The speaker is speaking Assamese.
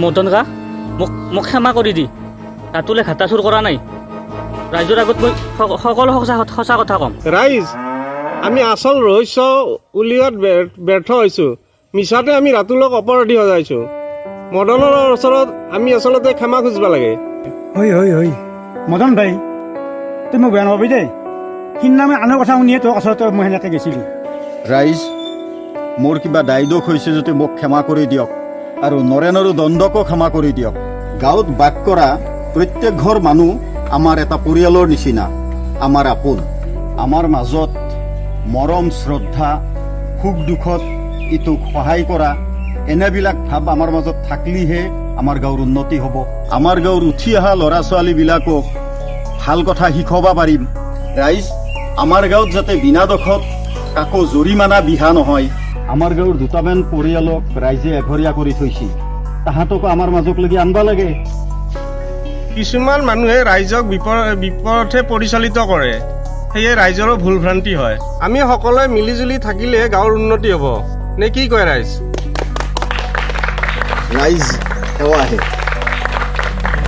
মদন গা মোক ক্ষমা কৰি দি ৰাতুলে ঘাটা চুৰ কৰা নাই ৰাইজৰ আগত মই সকলো সঁচা কথা ক'ম। ৰাইজ আমি আচল ৰহস্য উলিওৱাত ব্যৰ্থ হৈছোঁ। মিছাতে আমি ৰাতুলক অপৰাধী সজাইছোঁ। মদনৰ ওচৰত আমি আচলতে ক্ষমা খুজিব লাগে। হয় মদন ভাই তই মোক বেয়া নাপাবি দেই। সিদিনা মই আনৰ কথা শুনিয়ে তোক আচলতে মই সেনেকৈ গৈছিলোঁ। ৰাইজ মোৰ কিবা দায় দোষ হৈছে যদি মোক ক্ষমা কৰি দিয়ক আৰু নৰেন আৰু দণ্ডকো ক্ষমা কৰি দিয়ক। গাঁৱত বাস কৰা প্ৰত্যেক ঘৰ মানুহ আমাৰ এটা পৰিয়ালৰ নিচিনা, আমাৰ আপোন। আমাৰ মাজত মৰম শ্ৰদ্ধা সুখ দুখত ইটোক সহায় কৰা এনেবিলাক ভাৱ আমাৰ মাজত থাকিলেহে আমাৰ গাঁৱৰ উন্নতি হ'ব। আমাৰ গাঁৱৰ উঠি অহা ল'ৰা ছোৱালীবিলাকক ভাল কথা শিকাব পাৰিম। ৰাইজ আমাৰ গাঁৱত যাতে বিনা দোষত কাকো জৰিমনা বিহা নহয়। আমাৰ গাঁৱৰ দুটামান পৰিয়ালক ৰাইজে এঘৰীয়া কৰি থৈছে, তাহাঁতকো আমাৰ মাজকলৈকে আনবা লাগে। কিছুমান মানুহে ৰাইজক বিপথে পৰিচালিত কৰে, সেয়ে ৰাইজৰো ভুল ভ্ৰান্তি হয়। আমি সকলোৱে মিলিজুলি থাকিলে গাঁৱৰ উন্নতি হ'ব নে কি কয় ৰাইজ? ৰাইজ সেৱাহে।